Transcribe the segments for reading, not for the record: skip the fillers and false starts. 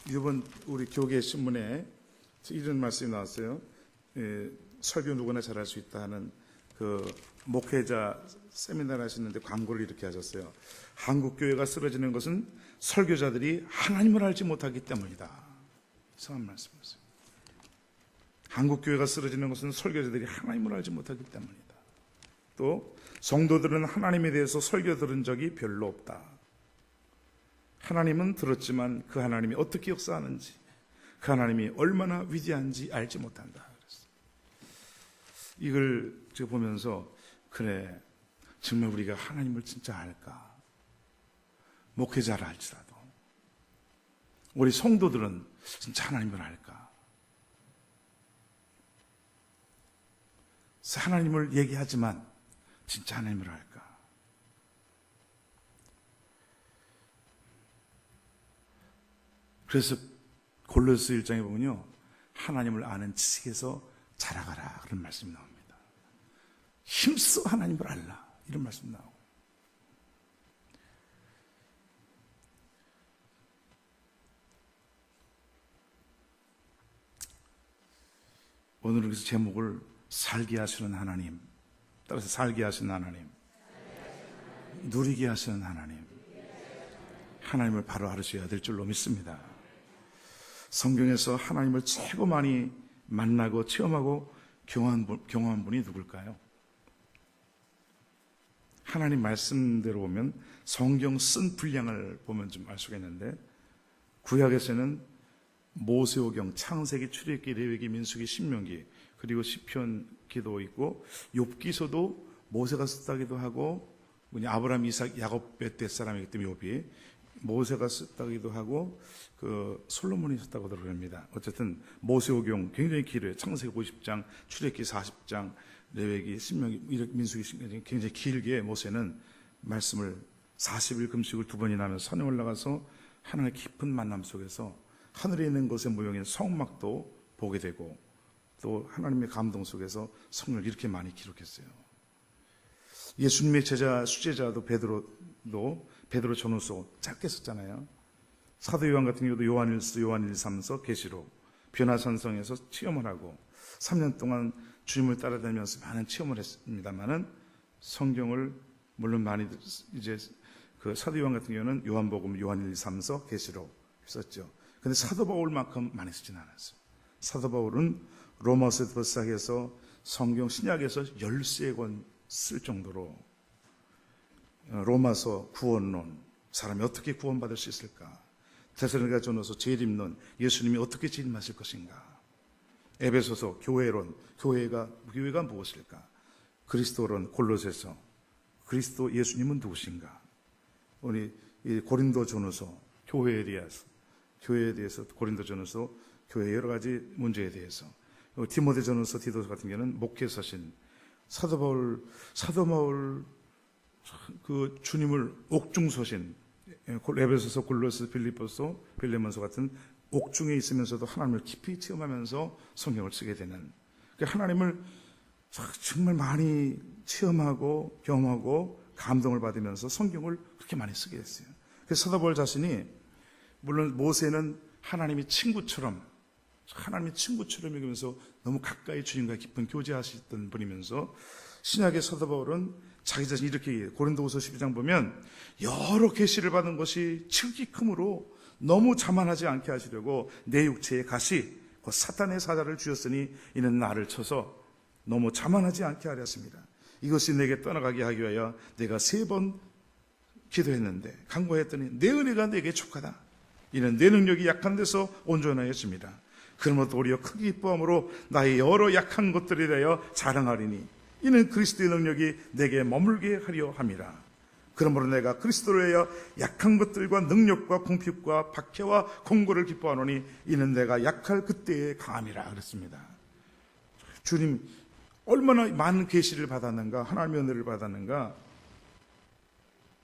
이번 우리 교계 신문에 이런 말씀이 나왔어요. 설교 누구나 잘할 수 있다 하는 그 목회자 세미나를 하시는데 광고를 이렇게 하셨어요. 한국 교회가 쓰러지는 것은 설교자들이 하나님을 알지 못하기 때문이다. 이상한 말씀이었어요. 한국 교회가 쓰러지는 것은 설교자들이 하나님을 알지 못하기 때문이다. 또 성도들은 하나님에 대해서 설교 들은 적이 별로 없다. 하나님은 들었지만 그 하나님이 어떻게 역사하는지, 그 하나님이 얼마나 위대한지 알지 못한다. 이걸 제가 보면서 그래, 정말 우리가 하나님을 진짜 알까? 목회자를 알지라도 우리 성도들은 진짜 하나님을 알까? 하나님을 얘기하지만 진짜 하나님을 알까? 그래서 골로새 1장에 보면요, 하나님을 아는 지식에서 자라가라 그런 말씀이 나옵니다. 힘써 하나님을 알라 이런 말씀 나오고, 오늘은 그래서 제목을 살게 하시는 하나님, 따라서 살게 하시는 하나님, 누리게 하시는 하나님, 하나님을 바로 알으셔야 될 줄로 믿습니다. 성경에서 하나님을 최고 많이 만나고 체험하고 경험한 분이 누굴까요? 하나님 말씀대로 보면 성경 쓴 분량을 보면 좀 알 수가 있는데, 구약에서는 모세오경, 창세기, 출애굽기, 레위기, 민수기, 신명기, 그리고 시편 기도 있고, 욥기서도 모세가 썼다기도 하고, 아브라함, 이삭, 야곱의 때 사람이기 때문에 욥이 모세가 썼다기도 하고, 솔로몬이 썼다고 들어갑니다. 어쨌든 모세오경 굉장히 길어요. 창세기 50장, 출애굽기 40장, 레위기, 신명기, 민수기 굉장히 길게 모세는 말씀을 40일 금식을 2번이나 하면서 산에 올라가서 하나님의 깊은 만남 속에서 하늘에 있는 것에 모형인 성막도 보게 되고, 또 하나님의 감동 속에서 성경을 이렇게 많이 기록했어요. 예수님의 제자 수제자도 베드로 전후서 짧게 썼잖아요. 사도 요한 같은 경우도 요한일서, 요한일삼서, 계시록, 변화산성에서 체험을 하고 3년 동안 주님을 따라다니면서 많은 체험을 했습니다만은, 성경을 물론 많이 이제 그 사도 요한 같은 경우는 요한복음, 요한일삼서, 계시록 썼죠. 근데 사도 바울만큼 많이 쓰진 않았어요. 사도 바울은 로마서부터 시작해서 성경 신약에서 13권 쓸 정도로, 로마서 구원론, 사람이 어떻게 구원받을 수 있을까? 데살로니가전서 재림론, 예수님이 어떻게 재림하실 것인가? 에베소서 교회론, 교회가 무엇일까? 그리스도론, 골로새서 그리스도 예수님은 누구신가? 우리 고린도전서 교회에 대해서 고린도전서 교회의 여러 가지 문제에 대해서, 디모데전서, 디도서 같은 경우는 목회서신 사도 바울 그 주님을 옥중서신, 에베소서, 골로새, 빌립보서, 빌레몬서 같은 옥중에 있으면서도 하나님을 깊이 체험하면서 성경을 쓰게 되는, 하나님을 정말 많이 체험하고 경험하고 감동을 받으면서 성경을 그렇게 많이 쓰게 됐어요. 그래서 사도 바울 자신이, 물론 모세는 하나님이 친구처럼 여기면서 너무 가까이 주님과 깊은 교제하시던 분이면서, 신약의 사도 바울은 자기 자신 이렇게 얘기해요. 고린도후서 12장 보면 여러 계시를 받은 것이 지극히 크므로 너무 자만하지 않게 하시려고 내 육체에 가시 곧 사탄의 사자를 주셨으니 이는 나를 쳐서 너무 자만하지 않게 하렸습니다. 이것이 내게 떠나가게 하기 위하여 내가 3번 기도했는데 간구했더니 내 은혜가 내게 족하다. 이는 내 능력이 약한 데서 온전하였습니다. 그러므로 도리어 크게 기뻐함으로 나의 여러 약한 것들에 대하여 자랑하리니 이는 그리스도의 능력이 내게 머물게 하려 함이라. 그러므로 내가 그리스도를 위하여 약한 것들과 능력과 궁핍과 박해와 공고를 기뻐하노니 이는 내가 약할 그때의 감이라 그랬습니다. 주님 얼마나 많은 계시를 받았는가, 하나님의 은혜를 받았는가.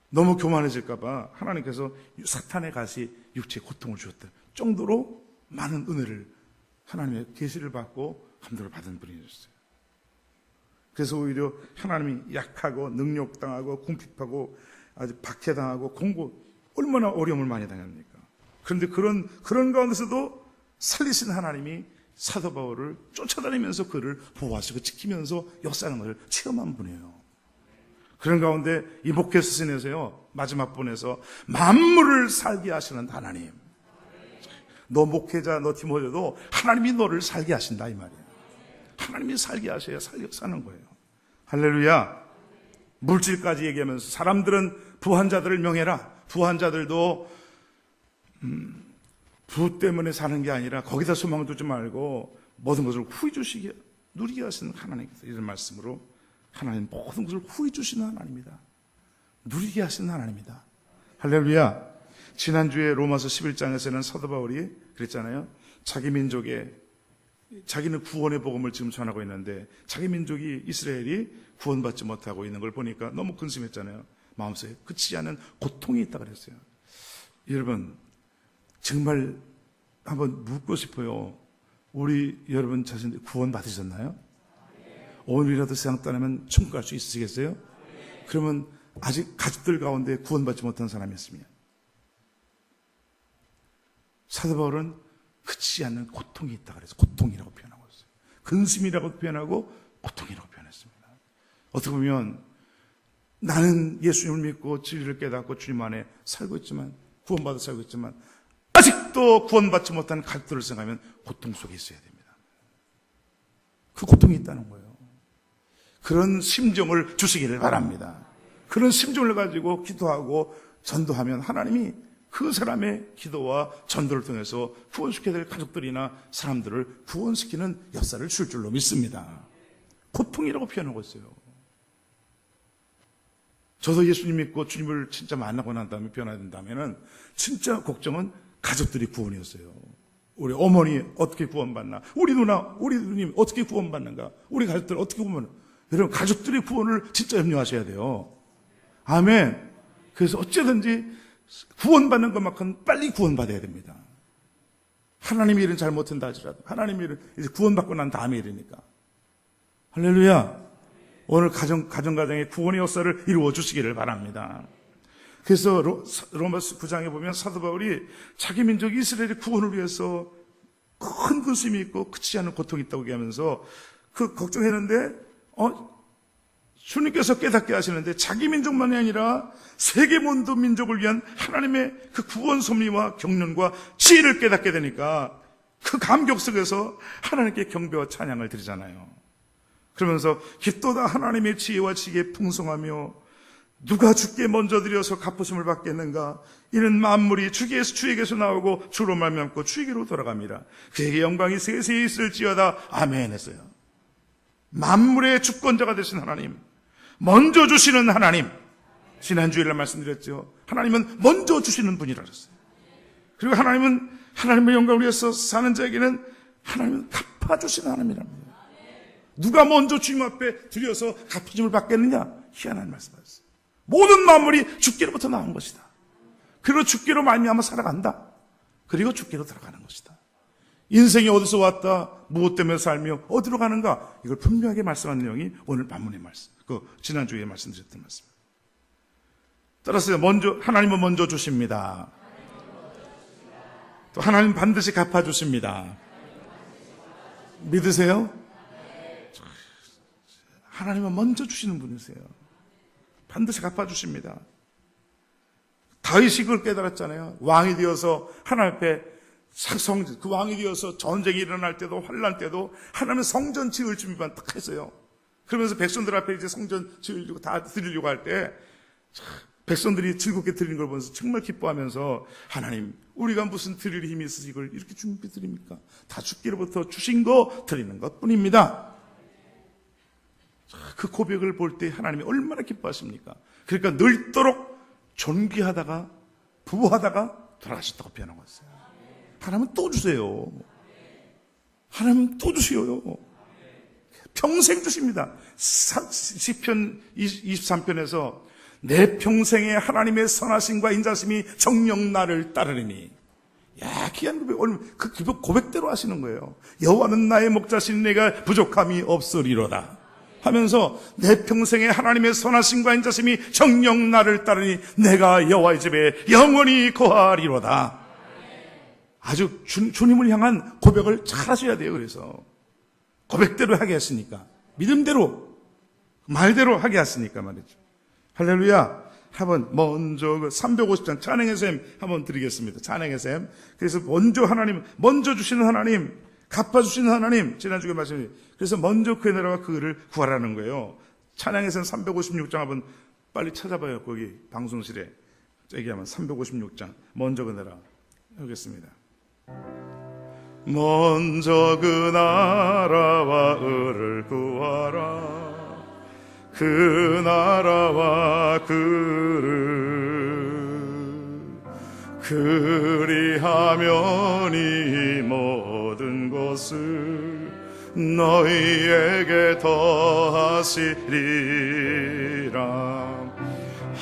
너무 교만해질까 봐 하나님께서 사탄의 가시 육체에 고통을 주셨던 정도로 많은 은혜를, 하나님의 계시를 받고 감동을 받은 분이셨어요. 그래서 오히려 하나님이 약하고 능력당하고 궁핍하고 아주 박해당하고 공고, 얼마나 어려움을 많이 당합니까? 그런데 그런 가운데서도 살리신 하나님이 사도 바울을 쫓아다니면서 그를 보호하시고 지키면서 역사하는 것을 체험한 분이에요. 그런 가운데 이 목회 서신에서요, 마지막 분에서 만물을 살게 하시는 하나님. 너 목회자, 너 디모데도 하나님이 너를 살게 하신다 이 말이에요. 하나님이 살게 하셔야 사는 거예요. 할렐루야. 물질까지 얘기하면서 사람들은 부한 자들을 명해라. 부한 자들도 부 때문에 사는 게 아니라 거기다 소망 두지 말고 모든 것을 후히 주시게 누리게 하시는 하나님께서 이런 말씀으로 하나님 모든 것을 후히 주시는 하나님이다. 누리게 하시는 하나님이다. 할렐루야. 지난주에 로마서 11장에서는 사도 바울이 그랬잖아요. 자기 민족의 자기는 구원의 복음을 지금 전하고 있는데 자기 민족이 이스라엘이 구원받지 못하고 있는 걸 보니까 너무 근심했잖아요. 마음속에 그치지 않은 고통이 있다 그랬어요. 여러분 정말 한번 묻고 싶어요. 우리 여러분 자신들 구원 받으셨나요? 오늘이라도 세상 떠나면 천국 갈 수 있으시겠어요? 그러면 아직 가족들 가운데 구원받지 못한 사람이 있습니다. 사도 바울은 그치지 않는 고통이 있다 그래서 고통이라고 표현하고 있어요. 근심이라고 표현하고 고통이라고 표현했습니다. 어떻게 보면 나는 예수님을 믿고 진리를 깨닫고 주님 안에 살고 있지만 구원받아 살고 있지만 아직도 구원받지 못한 가족들을 생각하면 고통 속에 있어야 됩니다. 그 고통이 있다는 거예요. 그런 심정을 주시기를 바랍니다. 그런 심정을 가지고 기도하고 전도하면 하나님이 그 사람의 기도와 전도를 통해서 구원시켜야 될 가족들이나 사람들을 구원시키는 역사를 줄 줄로 믿습니다. 고통이라고 표현하고 있어요. 저도 예수님 믿고 주님을 진짜 만나고 난 다음에 변화된다면 진짜 걱정은 가족들이 구원이었어요. 우리 어머니 어떻게 구원받나? 우리 누나, 우리 누님 어떻게 구원받는가? 우리 가족들 어떻게 구원받나? 여러분 가족들의 구원을 진짜 염려하셔야 돼요. 아멘. 그래서 어쨌든지 구원받는 것만큼 빨리 구원받아야 됩니다. 하나님의 일은 잘 못한다 하지라도 하나님의 일은 이제 구원받고 난 다음에 일이니까. 할렐루야. 오늘 가정가정의 구원의 역사를 이루어 주시기를 바랍니다. 그래서 로마서 9장에 보면 사도 바울이 자기 민족 이스라엘의 구원을 위해서 큰 근심이 있고 그치지 않은 고통이 있다고 얘기하면서 그 걱정했는데 주님께서 깨닫게 하시는데 자기 민족만이 아니라 세계 모든 민족을 위한 하나님의 그 구원 섭리와 경륜과 지혜를 깨닫게 되니까 그 감격 속에서 하나님께 경배와 찬양을 드리잖아요. 그러면서 깊도다 하나님의 지혜와 지혜에 풍성하며 누가 주께 먼저 드려서 갚으심을 받겠는가? 이는 만물이 주에게서 나오고 주로 말미암고 주에게로 돌아갑니다. 그에게 영광이 세세히 있을지어다. 아멘 했어요. 만물의 주권자가 되신 하나님, 먼저 주시는 하나님. 지난주에 말씀드렸죠. 하나님은 먼저 주시는 분이라 그랬어요. 그리고 하나님은 하나님의 영광을 위해서 사는 자에게는 하나님은 갚아주시는 하나님이랍니다. 누가 먼저 주님 앞에 드려서 갚으심을 받겠느냐? 희한한 말씀이었어요. 모든 만물이 주께로부터 나온 것이다. 그리고 주께로 말미암아 살아간다. 그리고 주께로 들어가는 것이다. 인생이 어디서 왔다, 무엇 때문에 살며 어디로 가는가, 이걸 분명하게 말씀하는 내용이 오늘 본문의 말씀, 지난주에 말씀드렸던 말씀. 따라서 하나님은 먼저 주십니다. 또 하나님 반드시 갚아주십니다. 믿으세요? 하나님은 먼저 주시는 분이세요. 반드시 갚아주십니다. 다윗이 그걸 깨달았잖아요. 왕이 되어서 하나님 앞에 그 왕이 되어서 전쟁이 일어날 때도 환난 때도 하나님은 성전 지을 준비만 딱 했어요. 그러면서 백성들 앞에 이제 성전 지으려고 다 드리려고 할 때 백성들이 즐겁게 드리는 걸 보면서 정말 기뻐하면서 하나님, 우리가 무슨 드릴 힘이 있어서 이걸 이렇게 준비 드립니까? 다 주께로부터 주신 거 드리는 것 뿐입니다. 그 고백을 볼 때 하나님이 얼마나 기뻐하십니까? 그러니까 늘도록 존귀하다가 부하다가 돌아가셨다고 표현하고 있어요. 하나님은 또 주세요. 하나님은 또 주시어요. 평생 주십니다. 시편 23편에서 내 평생에 하나님의 선하심과 인자심이 정녕 나를 따르리니. 야, 귀한 고백, 오늘 그 고백대로 하시는 거예요. 여호와는 나의 목자시니 내가 부족함이 없으리로다 하면서 내 평생에 하나님의 선하심과 인자심이 정녕 나를 따르니 내가 여호와의 집에 영원히 거하리로다. 아주 주님을 향한 고백을 잘 하셔야 돼요. 그래서 고백대로 하게 했으니까, 믿음대로 말대로 하게 했으니까 말이죠. 할렐루야. 한번 먼저 350장 찬양의 샘 한번 드리겠습니다. 찬양의 샘. 그래서 먼저 하나님, 먼저 주시는 하나님, 갚아주시는 하나님, 지난주에 말씀드린, 그래서 먼저 그의 나라와 그 의를 구하라는 거예요. 찬양의 샘 356장 한번 빨리 찾아봐요. 거기 방송실에 얘기하면 356장 먼저 그 나라 하겠습니다. 먼저 그 나라와 의를 구하라. 그 나라와 그를 그리하면 이 모든 것을 너희에게 더하시리라.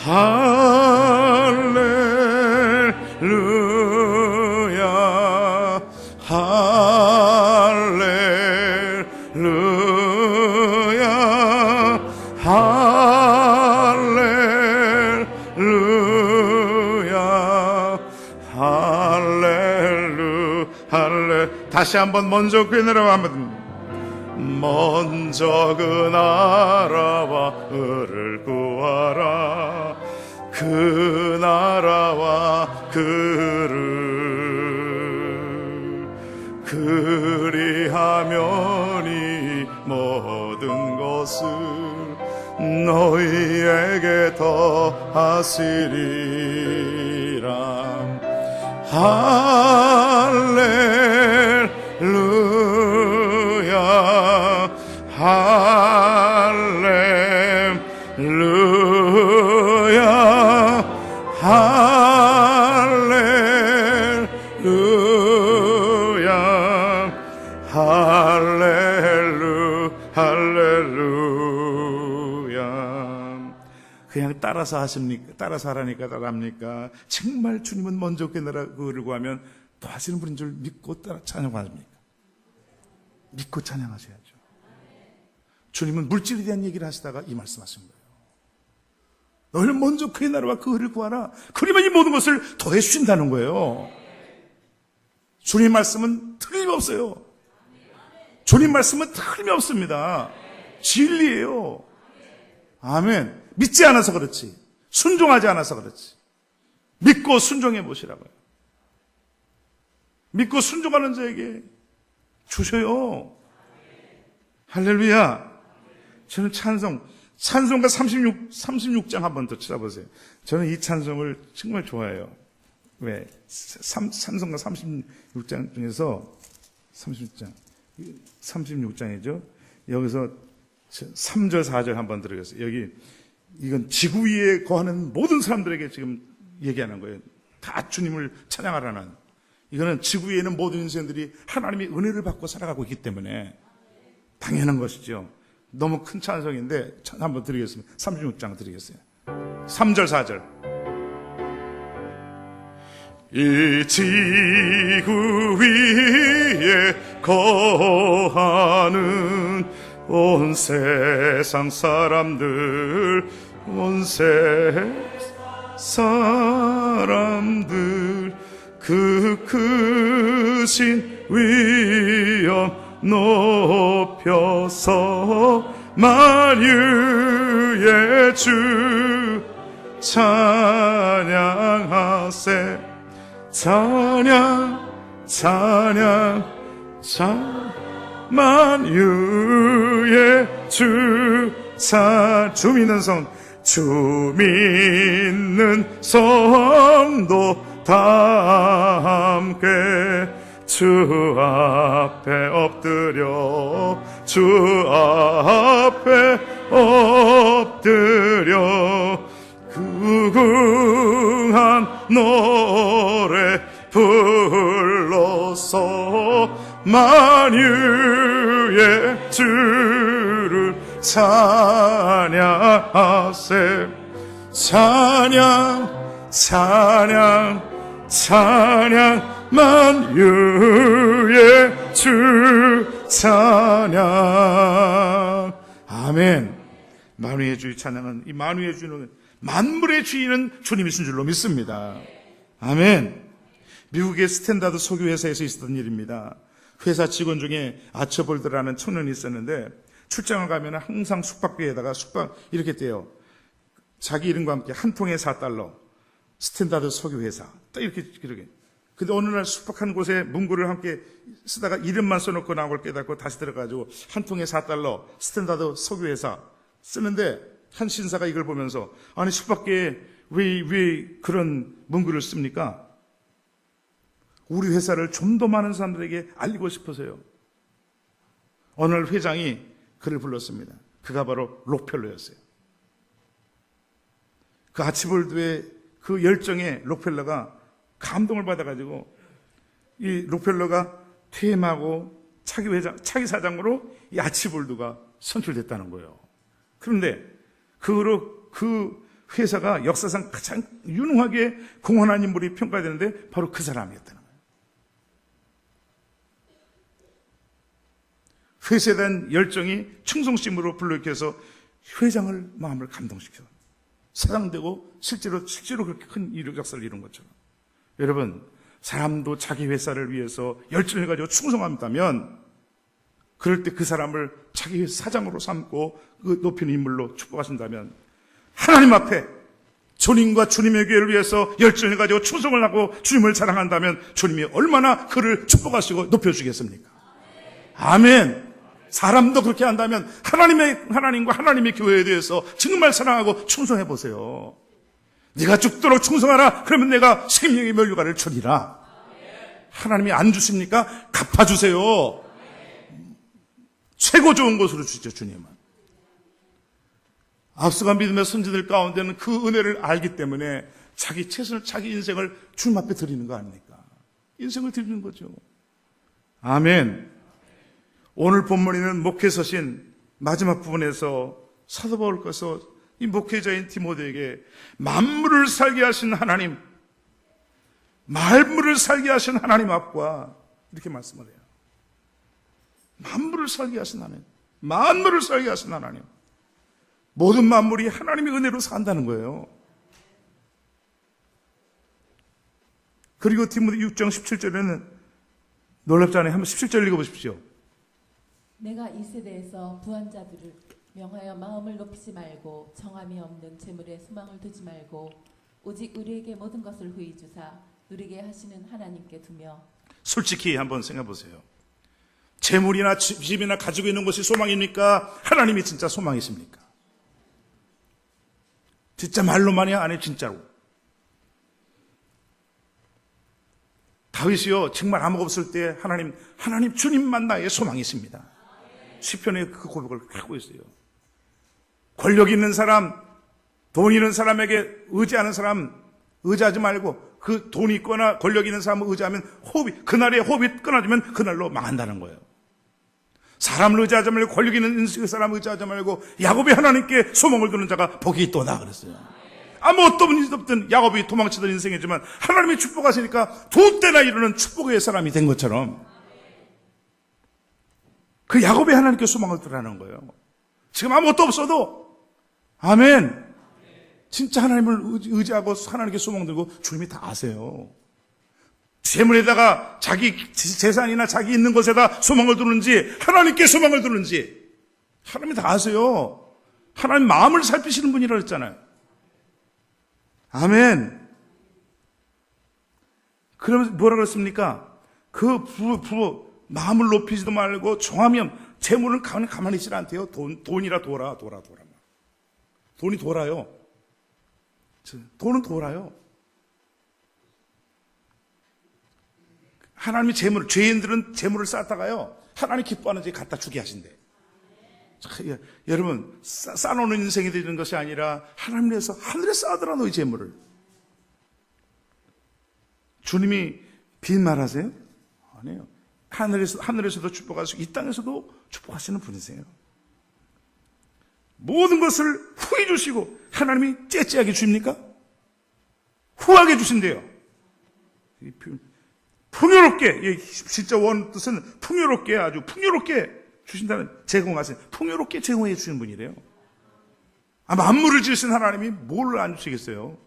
할렐루야 할렐루야 할렐루야 할렐루야. 다시 한번 먼저 그의 나라와 한번, 먼저 그 나라와 의를 구하라. 그 나라와 그를 그리하면 이 모든 것을 너희에게 더하시리라. 할렐루야 할렐루야 할렐루야 할렐루야. 그냥 따라서 하십니까? 따라서 하라니까 따라합니까? 정말 주님은 먼저 그 나라 그를 구하면 또 하시는 분인 줄 믿고 따라 찬양하십니까? 믿고 찬양하셔야죠. 주님은 물질에 대한 얘기를 하시다가 이 말씀하신 거예요. 너희는 먼저 그의 나라와 그 의를 구하라. 그러면 이 모든 것을 더해 주신다는 거예요. 주님 말씀은 틀림없어요. 주님 말씀은 틀림없습니다. 진리예요. 아멘. 믿지 않아서 그렇지, 순종하지 않아서 그렇지, 믿고 순종해 보시라고요. 믿고 순종하는 자에게 주셔요. 할렐루야. 저는 찬송가 36장 한번 더 찾아보세요. 저는 이 찬송을 정말 좋아해요. 왜? 찬송가 36장 중에서 36장이죠. 여기서 3절 4절 한번 들어보겠어요. 여기 이건 지구 위에 거하는 모든 사람들에게 지금 얘기하는 거예요. 다 주님을 찬양하라는. 이거는 지구 위에 있는 모든 인생들이 하나님의 은혜를 받고 살아가고 있기 때문에 당연한 것이죠. 너무 큰 찬송인데 한번 드리겠습니다. 36장 드리겠어요. 3절 4절. 이 지구 위에 거하는 온 세상 사람들, 온 세상 사람들, 그 크신 위엄 높여서 만유의 주 찬양하세. 찬양 찬양 찬양 만유의 주 믿는 성, 주 믿는 성도 다 함께 주 앞에 엎드려, 주 앞에 엎드려 구궁한 노래 불러서 만유의 주를 찬양하세. 찬양 찬양 찬양 만유의 주 찬양. 아멘. 만유의 주 찬양은, 이 만유의 주는 만물의 주인은 주님이신 줄로 믿습니다. 아멘. 미국의 스탠다드 석유 회사에서 있었던 일입니다. 회사 직원 중에 아처볼드라는 청년이 있었는데 출장을 가면 항상 숙박비에다가 숙박 이렇게 떼요. 자기 이름과 함께 한 통에 $4, 스탠다드 석유 회사. 딱 이렇게. 근데 어느 날 숙박한 곳에 문구를 함께 쓰다가 이름만 써놓고 나온 걸 깨닫고 다시 들어가지고 한 통에 $4, 스탠다드 석유 회사 쓰는데 한 신사가 이걸 보면서 아니 숙박계에 왜 그런 문구를 씁니까? 우리 회사를 좀 더 많은 사람들에게 알리고 싶어서요. 어느 날 회장이 그를 불렀습니다. 그가 바로 록펠러였어요. 그 아치볼드의 그 열정에 록펠러가 감동을 받아가지고 이 록펠러가 퇴임하고 차기 사장으로 이 아치볼드가 선출됐다는 거예요. 그런데 그 후로 그 회사가 역사상 가장 유능하게 공헌한 인물이 평가되는데 바로 그 사람이었다는 거예요. 회사에 대한 열정이 충성심으로 불러일으켜서 회장을 마음을 감동시켜 사랑되고 실제로 그렇게 큰 역사를 이룬 것처럼 여러분 사람도 자기 회사를 위해서 열정을 가지고 충성한다면 그럴 때 그 사람을 자기 회사 사장으로 삼고 그 높이는 인물로 축복하신다면 하나님 앞에 주님과 주님의 교회를 위해서 열정을 가지고 충성을 하고 주님을 자랑한다면 주님이 얼마나 그를 축복하시고 높여주겠습니까? 아멘. 사람도 그렇게 한다면 하나님과 하나님의 교회에 대해서 정말 사랑하고 충성해 보세요. 네가 죽도록 충성하라. 그러면 내가 생명의 면류관을 주리라. 하나님이 안 주십니까? 갚아주세요. 최고 좋은 것으로 주죠, 주님은. 앞서간 믿음의 선지들 가운데는 그 은혜를 알기 때문에 자기 최선을, 자기 인생을 주님 앞에 드리는 거 아닙니까? 인생을 드리는 거죠. 아멘. 오늘 본문에는 목회 서신 마지막 부분에서 사도 바울께서 이 목회자인 디모데에게 만물을 살게 하신 하나님, 만물을 살게 하신 하나님 앞과 이렇게 말씀을 해요. 만물을 살게 하신 하나님, 만물을 살게 하신 하나님. 모든 만물이 하나님의 은혜로 산다는 거예요. 그리고 디모데 6장 17절에는 놀랍지 않아요? 한번 17절 읽어보십시오. 내가 이 세대에서 부한 자들을 명하여 마음을 높이지 말고 정함이 없는 재물에 소망을 두지 말고 오직 우리에게 모든 것을 후히 주사 누리게 하시는 하나님께 두며. 솔직히 한번 생각해 보세요. 재물이나 집이나 가지고 있는 것이 소망입니까? 하나님이 진짜 소망이십니까? 진짜 말로만이야? 아니 진짜로. 다윗이요 정말 아무것도 없을 때 하나님 주님만 나의 소망이십니다. 시편에 그 고백을 하고 있어요. 권력 있는 사람, 돈 있는 사람에게 의지하는 사람 의지하지 말고 그 돈 있거나 권력 있는 사람을 의지하면 그날의 호흡이 끊어지면 그날로 망한다는 거예요. 사람을 의지하지 말고 권력 있는 사람을 의지하지 말고 야곱의 하나님께 소망을 두는 자가 복이 있도다 그랬어요. 아무것도 없든 야곱이 도망치던 인생이지만 하나님이 축복하시니까 두 때나 이루는 축복의 사람이 된 것처럼 그 야곱의 하나님께 소망을 두라는 거예요. 지금 아무것도 없어도 아멘. 진짜 하나님을 의지하고 하나님께 소망 들고 주님이 다 아세요. 재물에다가 자기 재산이나 자기 있는 것에다 소망을 두는지 하나님께 소망을 두는지 하나님이 다 아세요. 하나님 마음을 살피시는 분이라고 했잖아요. 아멘. 그러면서 뭐라 그랬습니까? 그 부부 마음을 높이지도 말고 정하면 재물은 가만히 있지 않대요. 돈이라 돌아. 돈이 돌아요. 돈은 돌아요. 하나님이 죄인들은 재물을 쌓다가요. 하나님 기뻐하는 데 갖다 주게 하신대. 여러분, 쌓아놓는 인생이 되는 것이 아니라 하나님께서 하늘에 쌓아들어 놓은 재물을. 주님이 빈말하세요? 아니에요. 하늘에서도 축복하시고 이 땅에서도 축복하시는 분이세요. 모든 것을 후히 주시고 하나님이 째째하게 주십니까? 후하게 주신대요. 풍요롭게, 진짜 원 뜻은 풍요롭게 아주 풍요롭게 주신다는 제공하세요. 풍요롭게 제공해 주시는 분이래요. 만물을 지으신 하나님이 뭘 안 주시겠어요?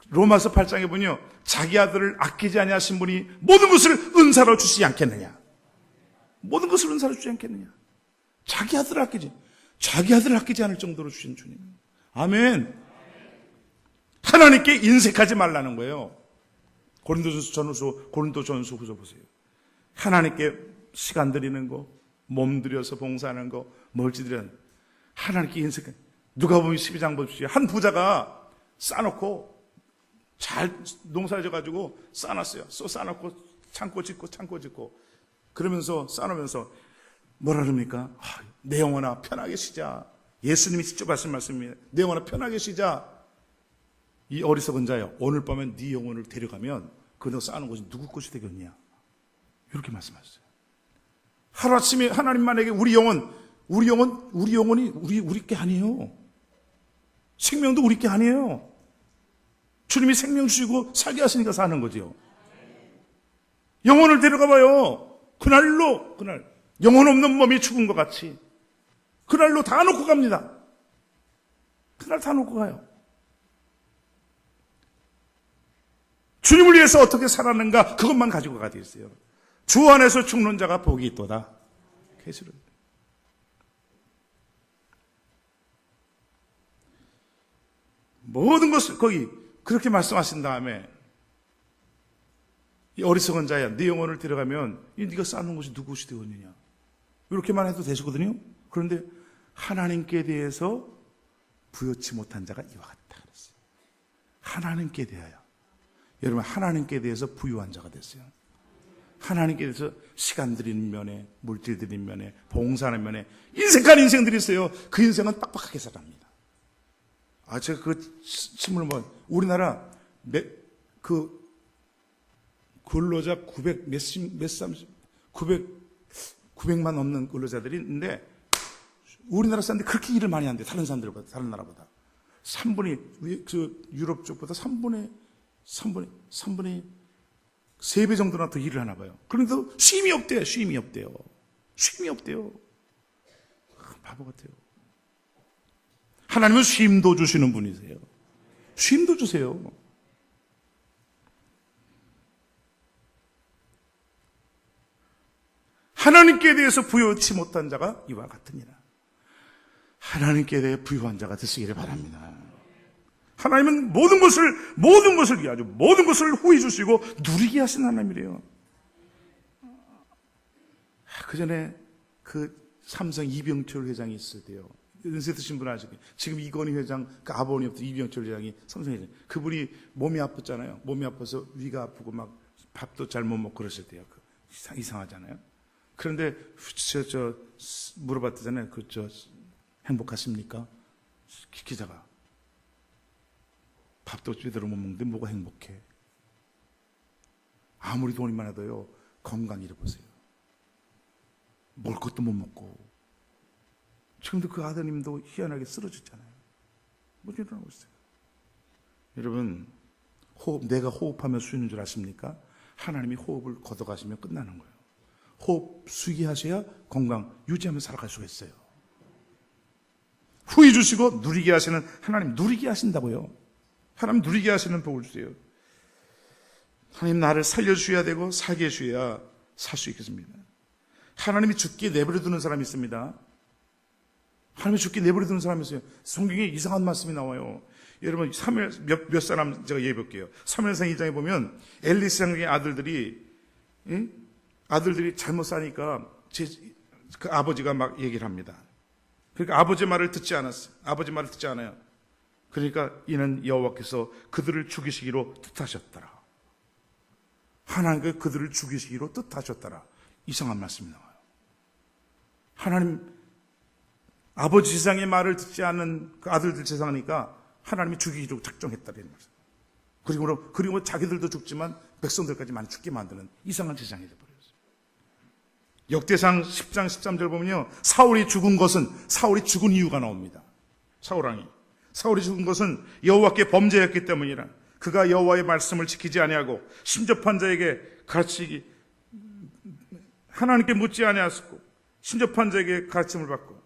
로마서 8장에 보면요, 자기 아들을 아끼지 아니하신 분이 모든 것을 은사로 주시지 않겠느냐. 모든 것을 은사로 주지 않겠느냐. 자기 아들을 아끼지 않을 정도로 주신 주님. 아멘. 하나님께 인색하지 말라는 거예요. 고린도전서 후서 보세요. 하나님께 시간 드리는 거, 몸 들여서 봉사하는 거, 멀찌 들여서 하나님께 인색해. 누가 보면 12장 보십시오. 한 부자가 싸놓고 잘 농사를 져가지고 싸놨어요. 싸놓고 창고 짓고 그러면서 싸놓으면서 뭐라 그럽니까? 내 영혼아 편하게 쉬자. 예수님이 직접 하신 말씀입니다. 내 영혼아 편하게 쉬자. 이 어리석은 자여, 오늘 밤에 네 영혼을 데려가면 그 쌓아놓은 것이 누구 것이 되겠냐. 이렇게 말씀하셨어요. 하루아침에 하나님만에게 우리 영혼이 우리 게 아니에요. 생명도 우리 게 아니에요. 주님이 생명 주시고 살게 하시니까 사는 거죠. 영혼을 데려가 봐요. 그날 영혼 없는 몸이 죽은 것 같이 그날로 다 놓고 갑니다. 그날 다 놓고 가요. 주님을 위해서 어떻게 살았는가 그것만 가지고 가야 있어요. 주 안에서 죽는 자가 복이 있도다. 계시로. 모든 것을 거기 그렇게 말씀하신 다음에 이 어리석은 자야, 네 영혼을 데려가면 네가 쌓는 것이 누구 것이 되겠느냐. 이렇게만 해도 되시거든요. 그런데 하나님께 대해서 부여치 못한 자가 이와 같다 그랬어요. 하나님께 대하여. 여러분, 하나님께 대해서 부유한 자가 됐어요. 하나님께 대해서 시간 드리는 면에, 물질 드리는 면에, 봉사하는 면에 인색한 인생들이 있어요. 그 인생은 빡빡하게 살아갑니다. 제가 그 신문을 우리나라 근로자 900만 넘는 근로자들이 있는데 우리나라 사람들이 그렇게 일을 많이 한대. 다른 사람들보다, 다른 나라보다. 3분의, 유럽 쪽보다 3분의 3배 정도나 더 일을 하나 봐요. 그런데도 쉼이 없대요. 바보 같아요. 하나님은 쉼도 주시는 분이세요. 쉼도 주세요. 하나님께 대해서 부여치 못한 자가 이와 같으니라. 하나님께 대해 부유한 자가 되시기를 바랍니다. 하나님은 모든 것을 아주 모든 것을 후히 주시고 누리게 하신 하나님이래요. 그 전에 삼성 이병철 회장이 있을 때요. 연세 드신 분 아시죠? 지금 이건희 회장, 아버님부터 이병철 회장이 삼성회장. 그분이 몸이 아팠잖아요. 몸이 아파서 위가 아프고 막 밥도 잘 못 먹고 그러실 때요. 이상하잖아요. 그런데 물어봤잖아요. 행복하십니까? 기자가. 밥도 제대로 못 먹는데 뭐가 행복해? 아무리 돈이 많아도요, 건강 잃어보세요. 먹을 것도 못 먹고. 지금도 그 아드님도 희한하게 쓰러졌잖아요. 뭐 일어나고 있어요. 여러분, 내가 호흡하며 쉬는 줄 아십니까? 하나님이 호흡을 걷어가시면 끝나는 거예요. 호흡 쉬게 하셔야 건강 유지하면서 살아갈 수가 있어요. 후히 주시고 누리게 하시는 하나님, 누리게 하신다고요. 하나님 누리게 하시는 복을 주세요. 하나님 나를 살려주셔야 되고 살게 해주셔야 살 수 있겠습니다. 하나님이 죽게 내버려 두는 사람이 있습니다. 하나님이 죽게 내버려 두는 사람이 있어요. 성경에 이상한 말씀이 나와요. 여러분, 몇 사람 제가 얘기해 볼게요. 사무엘상 2장에 보면 엘리 왕의 아들들이 잘못 사니까 그 아버지가 막 얘기를 합니다. 그러니까 아버지 말을 듣지 않았어요. 아버지 말을 듣지 않아요. 그러니까 이는 여호와께서 그들을 죽이시기로 뜻하셨더라. 하나님께서 그들을 죽이시기로 뜻하셨더라. 이상한 말씀이 나와요. 하나님, 아버지 세상의 말을 듣지 않는 그 아들들 세상이니까 하나님이 죽이기로 작정했다는 말씀. 그리고 자기들도 죽지만 백성들까지 많이 죽게 만드는 이상한 세상이 되어버렸어요. 역대상 10장 13절 보면요, 사울이 죽은 이유가 나옵니다. 사울이 죽은 것은 여호와께 범죄했기 때문이라. 그가 여호와의 말씀을 지키지 아니하고 신접한 자에게 가르치기, 하나님께 묻지 아니하였고 신접한 자에게 가르침을 받고.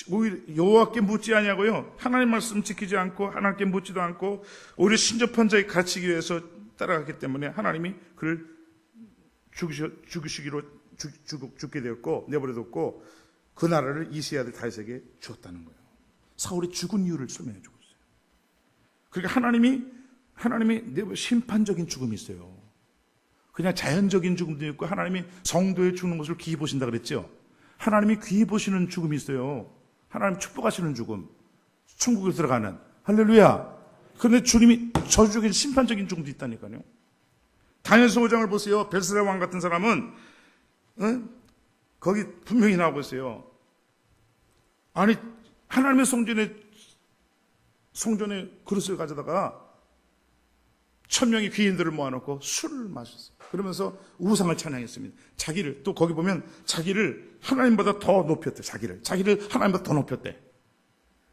오히려 여호와께 묻지 아니하고요, 하나님 말씀 지키지 않고 하나님께 묻지도 않고 오히려 신접한 자에 갇히기 위해서 따라갔기 때문에 하나님이 그를 죽게 되었고 내버려뒀고 그 나라를 이새의 아들 다윗에게 주었다는 거예요. 사울이 죽은 이유를 설명해 주고 있어요. 그러니까 하나님이 심판적인 죽음이 있어요. 그냥 자연적인 죽음도 있고 하나님이 성도의 죽는 것을 귀히 보신다 그랬죠. 하나님이 귀히 보시는 죽음이 있어요. 하나님 축복하시는 죽음, 천국에 들어가는. 할렐루야. 그런데 주님이 저주적인 심판적인 죽음도 있다니까요. 다니엘서 5장을 보세요. 벨스라 왕 같은 사람은 거기 분명히 나오고 있어요. 아니 하나님의 성전에 그릇을 가져다가 1000명의 귀인들을 모아놓고 술을 마셨어요. 그러면서 우상을 찬양했습니다. 자기를, 또 거기 보면 자기를 하나님보다 더 높였대. 자기를 하나님보다 더 높였대.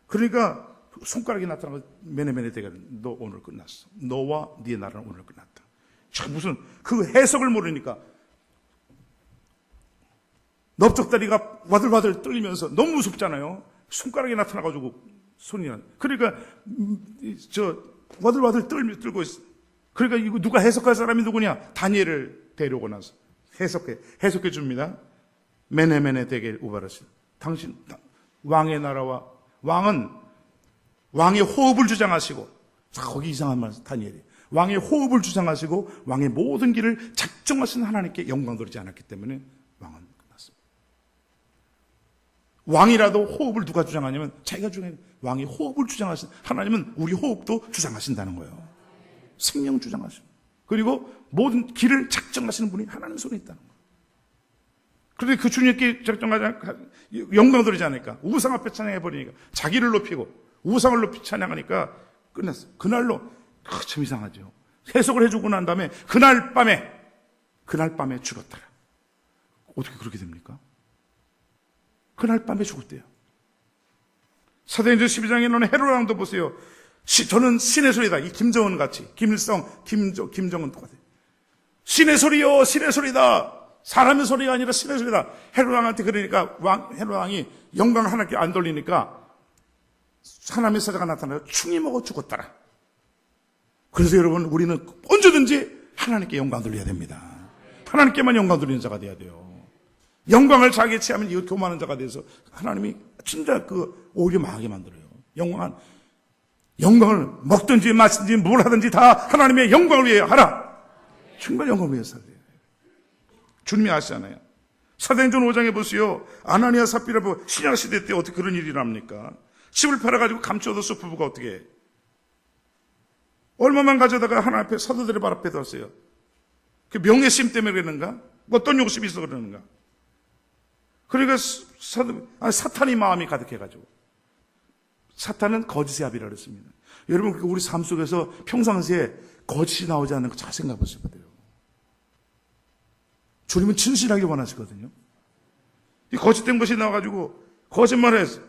그러니까 손가락이 나타나고 메네메네 대가 너 오늘 끝났어. 너와 네 나라는 오늘 끝났다. 참 무슨 그 해석을 모르니까 넓적다리가 와들와들 떨리면서 너무 무섭잖아요. 손가락이 나타나가지고 손이 나. 그러니까 와들와들 떨고 있어. 그러니까 이거 누가 해석할 사람이 누구냐? 다니엘을 데려오고 나서 해석해 줍니다. 메네메네 대게 우바르시. 당신 왕의 나라와 왕의 호흡을 주장하시고, 자 거기 이상한 말 다니엘이 왕의 호흡을 주장하시고 왕의 모든 길을 작정하신 하나님께 영광 돌리지 않았기 때문에 왕은 끝났습니다. 왕이라도 호흡을 누가 주장하냐면 자기가 주장해. 왕이 호흡을 주장하신 하나님은 우리 호흡도 주장하신다는 거예요. 생명 주장하시고, 그리고 모든 길을 작정하시는 분이 하나님 손에 있다는 거예요. 그런데 그 주님께 작정하지 영광 돌리지 않으니까, 우상 앞에 찬양해버리니까, 자기를 높이고 우상을 높이 찬양하니까 끝났어요. 그날로 참 이상하죠. 해석을 해주고 난 다음에 그날 밤에 죽었더라. 어떻게 그렇게 됩니까? 그날 밤에 죽었대요. 사도행전 12장에 나오는 헤롯 왕도 보세요. 저는 신의 소리다. 이 김정은 같이, 김일성, 김정은 똑같아요. 신의 소리요, 신의 소리다. 사람의 소리가 아니라 신의 소리다. 헤롯 왕한테 그러니까 헤롯 왕이 영광 하나님께 안 돌리니까 하나님의 사자가 나타나서 충이 먹어 죽었더라. 그래서 여러분, 우리는 언제든지 하나님께 영광 돌려야 됩니다. 하나님께만 영광 돌리는 자가 돼야 돼요. 영광을 자기에 취하면 이거 교만한 자가 돼서 하나님이 진짜 오히려 망하게 만들어요. 영광을 먹든지 마시든지 뭘 하든지 다 하나님의 영광을 위해 하라. 정말 영광을 위해서 살아야 돼요. 주님이 아시잖아요. 사도행전 5장에 보세요. 아나니아 삽비라 신약 시대 때 어떻게 그런 일이 일어납니까? 집을 팔아가지고 감춰뒀어. 부부가 어떻게 해? 얼마만 가져다가 하나님 앞에 사도들의 발 앞에 뒀어요. 그 명예심 때문에 그러는가? 어떤 욕심이 있어 그러는가? 그러니까 사탄이 마음이 가득해가지고, 사탄은 거짓의 아비라 그랬습니다. 여러분, 우리 삶 속에서 평상시에 거짓이 나오지 않는 거 잘 생각해 보셔야 돼요. 주님은 진실하게 원하시거든요. 이 거짓된 것이 나와가지고 거짓말을 했어요.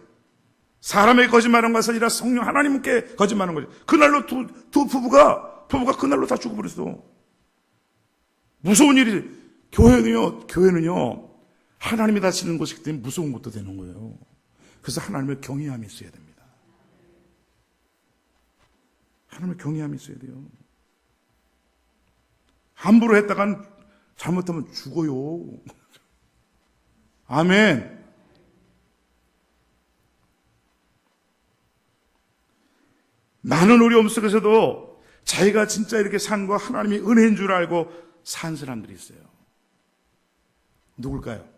사람의 거짓말한 것이 아니라 성령 하나님께 거짓말한 거죠. 그날로 두 부부가 그날로 다 죽어버렸어. 무서운 일이, 교회는요 하나님이 다스리는 것이기 때문에 무서운 것도 되는 거예요. 그래서 하나님의 경외함이 있어야 됩니다. 하나님의 경외함이 있어야 돼요. 함부로 했다간 잘못하면 죽어요. 아멘. 많은 어려움 속에서도 자기가 진짜 이렇게 산 거 하나님이 은혜인 줄 알고 산 사람들이 있어요. 누굴까요?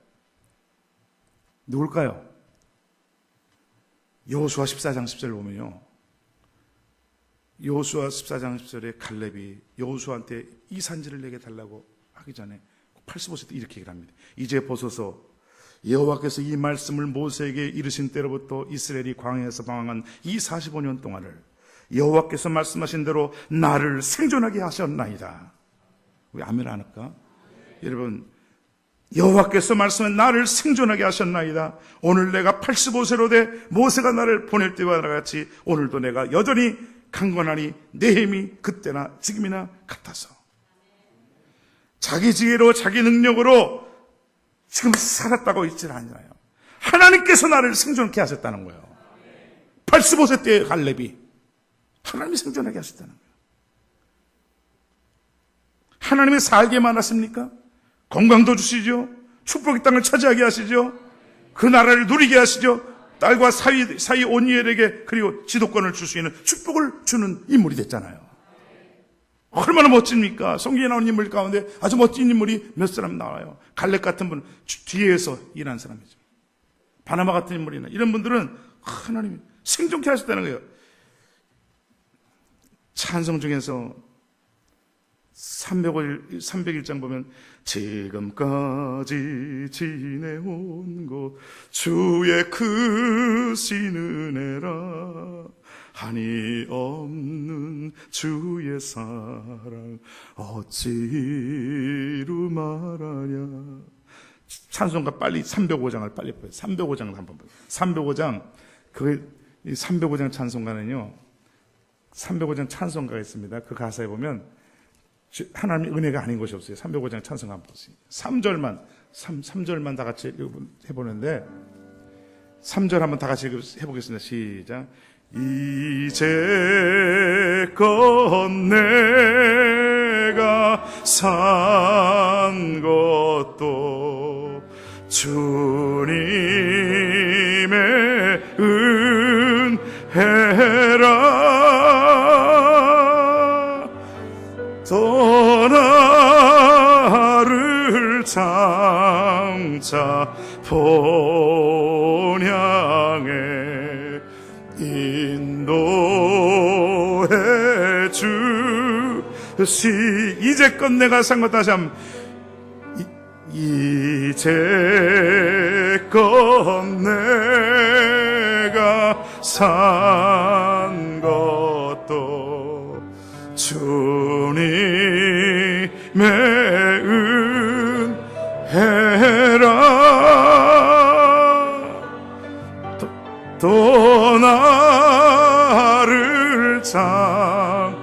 여호수아 14장 10절을 보면요, 여호수아 14장 10절에 갈렙이 여호수아한테 이 산지를 내게 달라고 하기 전에 85세 때 이렇게 얘기를 합니다. 이제 보소서, 여호와께서 이 말씀을 모세에게 이르신 때로부터 이스라엘이 광야에서 방황한 이 45년 동안을 여호와께서 말씀하신 대로 나를 생존하게 하셨나이다. 우리 아멘 안 할까? 여러분, 여호와께서 말씀한 나를 생존하게 하셨나이다. 오늘 내가 85세로 돼 모세가 나를 보낼 때와 같이 오늘도 내가 여전히 강건하니 내 힘이 그때나 지금이나 같아서. 자기 지혜로 자기 능력으로 지금 살았다고 있지는 않아요. 하나님께서 나를 생존케 하셨다는 거예요. 85세 때의 갈렙이 하나님이 생존하게 하셨다는 거예요. 하나님이 살게만 하십니까? 건강도 주시죠. 축복의 땅을 차지하게 하시죠. 그 나라를 누리게 하시죠. 딸과 사위 온니엘에게 그리고 지도권을 줄 수 있는 축복을 주는 인물이 됐잖아요. 얼마나 멋집니까? 성경에 나오는 인물 가운데 아주 멋진 인물이 몇 사람 나와요. 갈렙 같은 분은 뒤에서 일한 사람이죠. 바나바 같은 인물이나 이런 분들은 하나님이 생존케 하셨다는 거예요. 찬송 중에서 301장 보면 지금까지 지내온 것 주의 크신 은혜라 한이 없는 주의 사랑 어찌루 말하냐. 찬송가 빨리 305장을 빨리 보세요. 305장을 한번 보세요. 305장 이 305장 찬송가는요, 305장 찬송가가 있습니다. 그 가사에 보면 하나님의 은혜가 아닌 것이 없어요. 305장 찬송가 한번 보세요. 3절만 다 같이 해보는데 3절 한번 다 같이 해보겠습니다. 시작. 이제껏 내가 산 것도 주님의 은혜라 또 나를 장차 본향에 인도해 주시. 이제껏 내가 산 것 다시 한번 이제껏 내가 산 것도 주님의 은혜라 또 나를 장차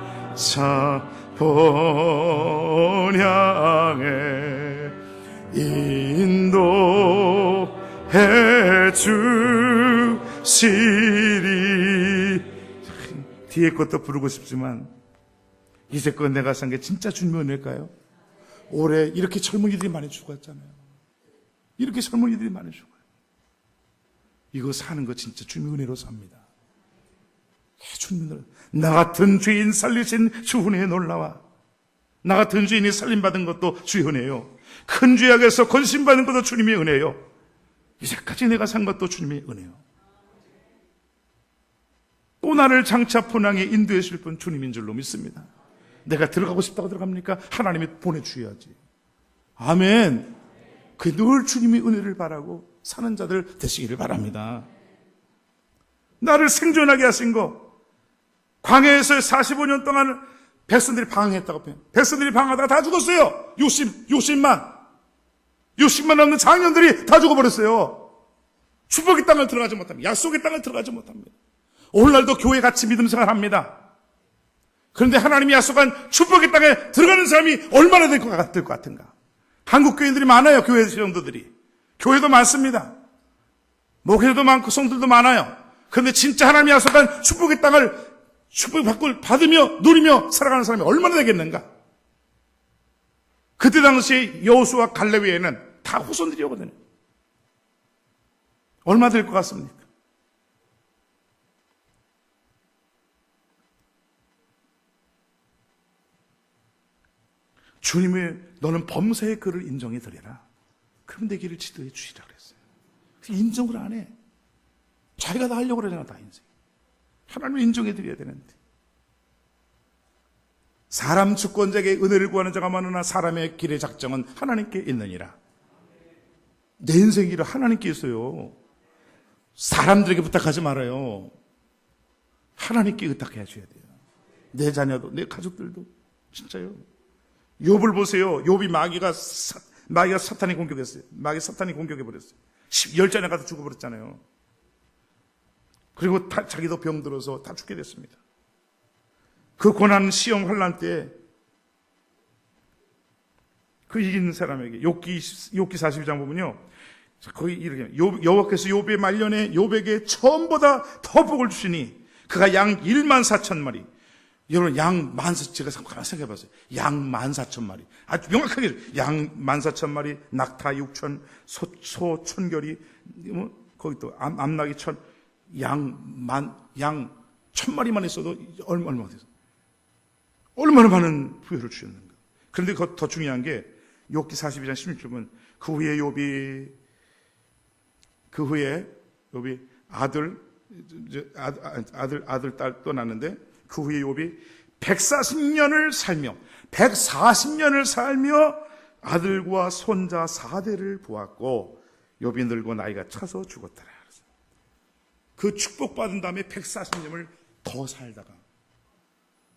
본향에 인도해 주시리. 뒤에 것도 부르고 싶지만 이제껏 내가 산 게 진짜 주님의 은혜일까요? 올해 이렇게 젊은이들이 많이 죽었잖아요. 이렇게 젊은이들이 많이 죽어요. 이거 사는 거 진짜 주님의 은혜로 삽니다. 주님의 은혜로. 나 같은 죄인 살리신 주 은혜에 놀라와. 나 같은 죄인이 살림받은 것도 주의 은혜요. 큰 죄악에서 건심받은 것도 주님의 은혜요. 이제까지 내가 산 것도 주님의 은혜요. 또 나를 장차 본향에 인도해 주실 분 주님인 줄로 믿습니다. 내가 들어가고 싶다고 들어갑니까? 하나님이 보내주셔야지. 아멘. 그 늘 주님의 은혜를 바라고 사는 자들 되시기를 바랍니다. 나를 생존하게 하신 거, 광야에서 45년 동안 백성들이 방황했다고 표현. 백성들이 방황하다가 다 죽었어요. 60만 넘는 장년들이 다 죽어버렸어요. 축복의 땅을 들어가지 못합니다. 약속의 땅을 들어가지 못합니다. 오늘날도 교회 같이 믿음 생활합니다. 그런데 하나님이 약속한 축복의 땅에 들어가는 사람이 얼마나 될 것 같은가. 한국 교인들이 많아요. 교회 성도들이. 교회도 많습니다. 목회도 많고 성들도 많아요. 그런데 진짜 하나님이 약속한 축복의 땅을 축복을 받으며 누리며 살아가는 사람이 얼마나 되겠는가. 그때 당시에 여호수아 갈렙 외에는 다 후손들이거든요. 얼마 될 것 같습니까? 주님의 너는 범사의 그를 인정해 드려라. 그럼 내 길을 지도해 주시라 그랬어요. 인정을 안 해. 자기가 다 하려고 그러잖아, 다 인생. 하나님을 인정해 드려야 되는데. 사람 주권자에게 은혜를 구하는 자가 많으나 사람의 길의 작정은 하나님께 있느니라. 내 인생 길은 하나님께 있어요. 사람들에게 부탁하지 말아요. 하나님께 의탁해 주셔야 돼요. 내 자녀도, 내 가족들도. 진짜요. 욥을 보세요. 욥이 마귀가 사탄이 공격했어요. 마귀 사탄이 공격해버렸어요. 10자녀 가서 죽어버렸잖아요. 그리고 자기도 병들어서 다 죽게 됐습니다. 그 고난, 시험, 환난 때 그 이긴 사람에게 욥기 42장 보면요. 자, 거기 이렇게 여호와께서 욥의 말년에 욥에게 처음보다 더 복을 주시니 그가 양 1만 4천 마리. 여러분 양 14,000 제가 가만히 생각해 봤어요. 양 14,000마리. 아주 명확하게 양 14,000마리, 낙타 6천, 소 1,000결이 거기 또 암낙이 1,000, 양 1,000마리만 있어도 얼마나 됐어. 얼마나 많은 부여를 주셨는가. 그런데 더 중요한 게 욥기 42장 16절 보면 그 후에 욥이 아들, 딸 또 낳는데 그 후에 욥이 140년을 살며 아들과 손자 4대를 보았고 욥이 늙고 나이가 차서 죽었더라. 그 축복받은 다음에 140년을 더 살다가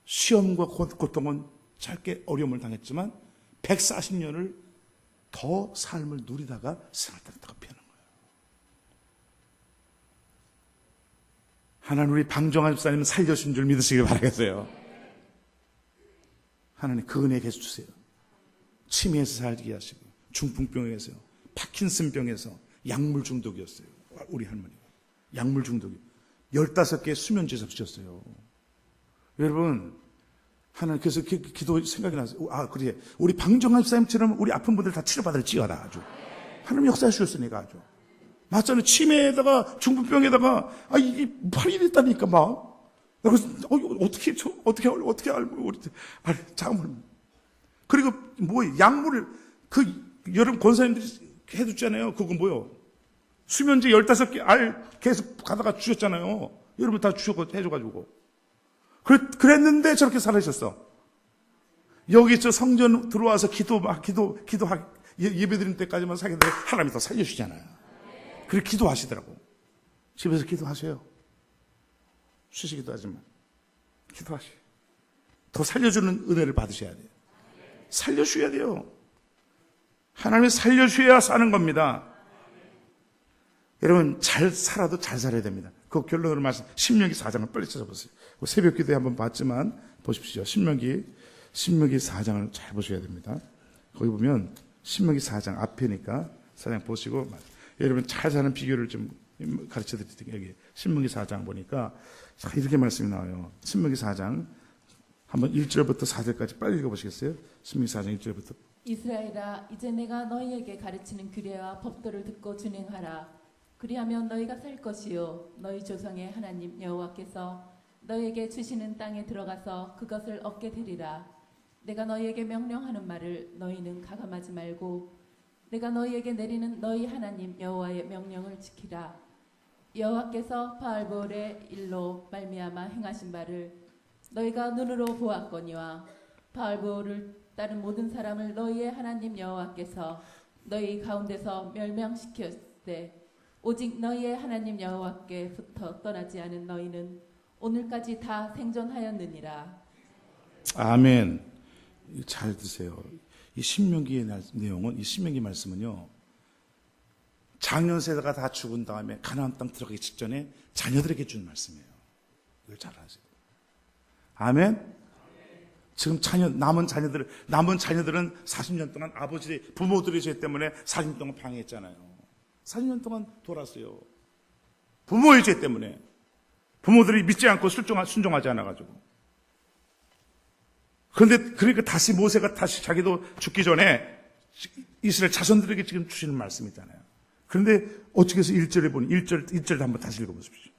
시험과 고통은 짧게 어려움을 당했지만 140년을 더 삶을 누리다가 생활다가 피하는 거예요. 하나님 우리 방정환 집사님 살려준 줄 믿으시길 바라겠어요. 하나님 그 은혜 계속 주세요. 치매에서 살게 하시고 중풍병에서요, 파킨슨병에서 약물 중독이었어요. 우리 할머니가 약물 중독이 15개 수면제 잡수셨어요. 여러분 하나님 그래서 기도 생각이 나서 그래 우리 방정환 집사님처럼 우리 아픈 분들 다 치료받을지어다. 아주 하나님 역사해 주셨으니까 아주 맞잖아요. 치매에다가 중풍병에다가 이게 팔이 이랬다니까 막 그래서 어떻게 알고 우리 잠을 그리고 약물을 여러분 권사님들이 해줬잖아요. 그거 뭐요? 수면제 15개 알 계속 가다가 주셨잖아요. 여러분 다 해줘가지고 그랬는데 저렇게 살아있었어. 여기 저 성전 들어와서 예배 드릴 때까지만 살겠는데 하나님이 더 살려주잖아요. 그렇게 기도하시더라고. 집에서 기도하세요. 쉬시기도 하지만 기도하세요. 더 살려주는 은혜를 받으셔야 돼요. 살려주셔야 돼요. 하나님이 살려주셔야 사는 겁니다. 여러분 잘 살아도 잘 살아야 됩니다. 그 결론으로 말씀 신명기 4장을 빨리 찾아보세요. 새벽 기도에 한번 봤지만 보십시오. 신명기 4장을 잘 보셔야 됩니다. 거기 보면 신명기 4장 앞에니까 4장 보시고 여러분 잘 사는 비결을 좀 가르쳐 드릴게요. 여기 신명기 4장 보니까 이렇게 말씀이 나와요. 신명기 4장 한번 1절부터 4절까지 빨리 읽어보시겠어요? 신명기 4장 1절부터. 이스라엘아 이제 내가 너희에게 가르치는 규례와 법도를 듣고 준행하라. 그리하면 너희가 살 것이요 너희 조상의 하나님 여호와께서 너희에게 주시는 땅에 들어가서 그것을 얻게 되리라. 내가 너희에게 명령하는 말을 너희는 가감하지 말고 내가 너희에게 내리는 너희 하나님 여호와의 명령을 지키라. 여호와께서 바알보올의 일로 말미암아 행하신 바를 너희가 눈으로 보았거니와 바알보올을 따른 모든 사람을 너희의 하나님 여호와께서 너희 가운데서 멸망시켰을 오직 너희의 하나님 여호와께부터 떠나지 않은 너희는 오늘까지 다 생존하였느니라. 아멘. 잘 드세요. 이 신명기의 내용은 이 신명기 말씀은요. 장년세대가 다 죽은 다음에 가나안 땅 들어가기 직전에 자녀들에게 준 말씀이에요. 이걸 잘 아세요. 아멘. 지금 남은 자녀들은 40년 동안 부모들의 죄 때문에 40년 동안 방해했잖아요. 40년 동안 돌았어요. 부모의 죄 때문에. 부모들이 믿지 않고 순종하지 않아가지고. 그러니까 다시 모세가 자기도 죽기 전에 이스라엘 자손들에게 지금 주시는 말씀이잖아요. 그런데 어떻게 해서 1절에 보니 1절 한번 다시 읽어보십시오.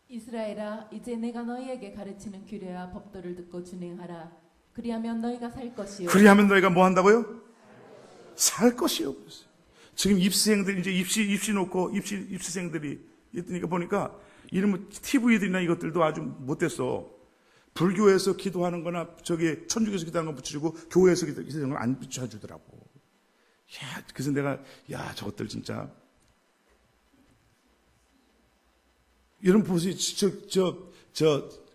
이스라엘아 이제 내가 너희에게 가르치는 규례와 법도를 듣고 준행하라. 그리하면 너희가 살 것이요. 그리하면 너희가 뭐 한다고요? 살 것이요. 지금 입시생들이 이제 입시 놓고 입시생들이 있으니까 보니까 이런 TV들이나 이것들도 아주 못됐어. 불교에서 기도하는 거나 천주교에서 기도하는 거 붙여주고 교회에서 기도하는 걸 안 붙여주더라고. 그래서 내가 저것들 진짜 여러분 보세요.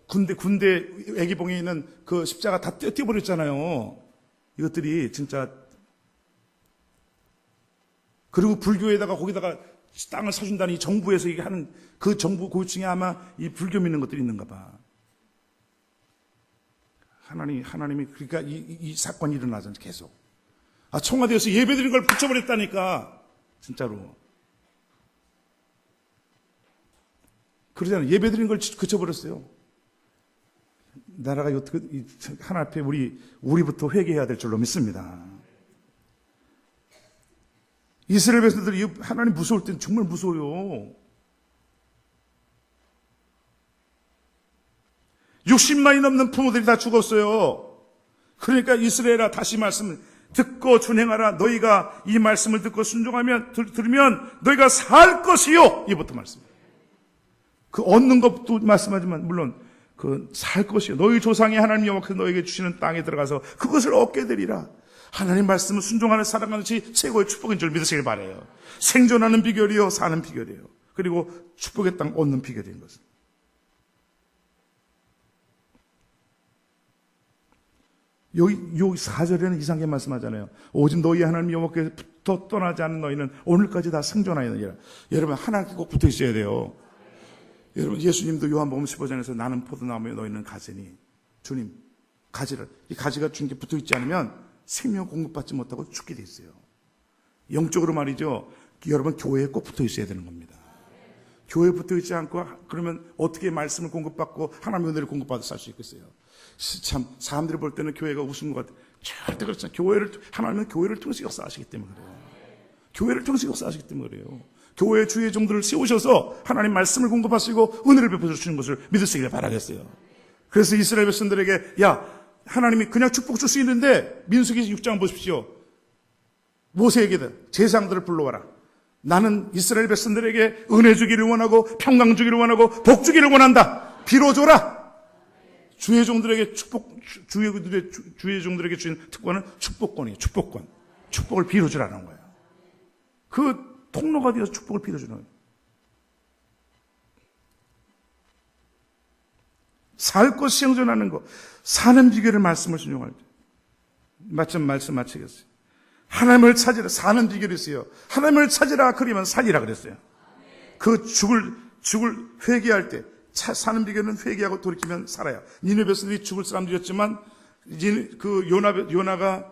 군대 애기봉에 있는 그 십자가 다 떼어버렸잖아요. 이것들이 진짜. 그리고 불교에다가 거기다가 땅을 사준다는 이 정부에서 이게 하는 그 정부 고층에 아마 이 불교 믿는 것들이 있는가 봐. 하나님이 그러니까 이 사건이 일어나잖아요. 계속. 청와대에서 예배드린 걸 붙여버렸다니까. 진짜로. 그러잖아요. 예배 드리는 걸 그쳐버렸어요. 나라가 하나님 앞에 우리부터 회개해야 될 줄로 믿습니다. 이스라엘 백성들이 하나님 무서울 땐 정말 무서워요. 60만이 넘는 부모들이 다 죽었어요. 그러니까 이스라엘아, 다시 말씀 듣고 준행하라. 너희가 이 말씀을 듣고 순종하면 들으면 너희가 살 것이요. 이부터 말씀. 그 얻는 것도 말씀하지만 물론 그 살 것이요. 너희 조상이 하나님 여호와께서 너희에게 주시는 땅에 들어가서 그것을 얻게 되리라. 하나님 말씀을 순종하는 살아가는 것이 최고의 축복인 줄 믿으시길 바라요. 생존하는 비결이요, 사는 비결이에요. 그리고 축복의 땅 얻는 비결인 것은. 여기 4절에는 이상하게 말씀하잖아요. 오직 너희 하나님 여호와께서 떠나지 않은 너희는 오늘까지 다 생존하였느니라. 여러분, 하나님께 꼭 붙어 있어야 돼요. 여러분, 예수님도 요한복음 15장에서 나는 포도나무에 너희는 가지니, 주님 가지를, 이 가지가 주님께 붙어 있지 않으면 생명 공급받지 못하고 죽게 돼 있어요. 영적으로 말이죠. 여러분, 교회에 꼭 붙어 있어야 되는 겁니다. 교회에 붙어 있지 않고 그러면 어떻게 말씀을 공급받고 하나님의 은혜를 공급받아 살 수 있겠어요? 참 사람들이 볼 때는 교회가 우스운 것 같아요. 절대 그렇지 않아요. 하나님은 교회를 통해서 역사하시기 때문에 그래요. 교회를 통해서 역사하시기 때문에 그래요. 교회 주의 종들을 세우셔서 하나님 말씀을 공급하시고 은혜를 베풀어 주시는 것을 믿으시길 바라겠어요. 그래서 이스라엘 백성들에게 하나님이 그냥 축복 줄 수 있는데 민수기 6장 보십시오. 모세에게 제사장들을 불러와라. 나는 이스라엘 백성들에게 은혜 주기를 원하고 평강 주기를 원하고 복 주기를 원한다. 비로소라. 주의 종들에게 주의 종들에게 주신 특권은 축복권이에요. 축복권. 축복을 빌어주라는 거예요. 그 통로가 되어서 축복을 빌어주는 거예요. 살 것 생존하는 것, 사는 비결을 말씀을 순종할 때. 말씀 마치겠어요. 하나님을 찾으라. 사는 비결이 있어요. 하나님을 찾으라. 그러면 살리라 그랬어요. 그 죽을 회개할 때 사는 비결은 회개하고 돌이키면 살아요. 니느웨 백성들이 죽을 사람들이었지만 그 요나가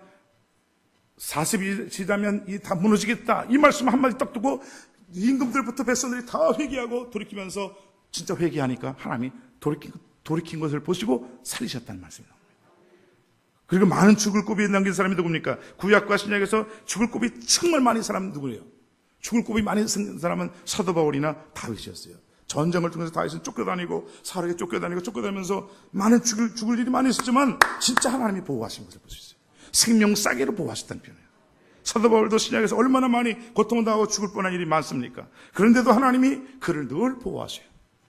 40일 지나면 다 무너지겠다. 이 말씀 한마디 딱 두고 임금들부터 백성들이 다 회개하고 돌이키면서 진짜 회개하니까 하나님이 돌이킨 것을 보시고 살리셨다는 말씀입니다. 그리고 많은 죽을 고비에 남긴 사람이 누굽니까? 구약과 신약에서 죽을 고비 정말 많은 사람은 누구예요? 죽을 고비 많이 생긴 사람은 사도 바울이나 다윗이었어요. 전쟁을 통해서 다윗은 쫓겨다니고 사울에게 쫓겨다니면서 많은 죽을 일이 많이 있었지만 진짜 하나님이 보호하신 것을 볼 수 있어요. 생명 싸게로 보호하셨다는 표현이에요. 사도 바울도 신약에서 얼마나 많이 고통을 당하고 죽을 뻔한 일이 많습니까? 그런데도 하나님이 그를 늘 보호하셔요.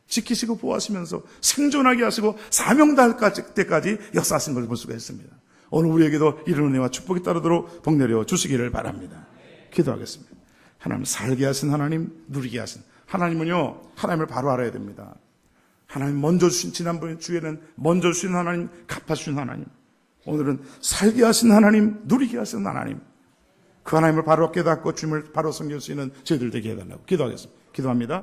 지키시고 보호하시면서 생존하게 하시고 사명 다할 때까지 역사하신 것을 볼 수가 있습니다. 오늘 우리에게도 이런 은혜와 축복이 따르도록 복 내려 주시기를 바랍니다. 기도하겠습니다. 하나님, 살게 하신 하나님, 누리게 하신 하나님은요, 하나님을 바로 알아야 됩니다. 하나님 먼저 주신, 지난번 주에는 먼저 주신 하나님, 갚아주신 하나님, 오늘은 살게 하신 하나님, 누리게 하신 하나님, 그 하나님을 바로 깨닫고 주님을 바로 섬길 수 있는 저희들 되게 해달라고 기도하겠습니다. 기도합니다.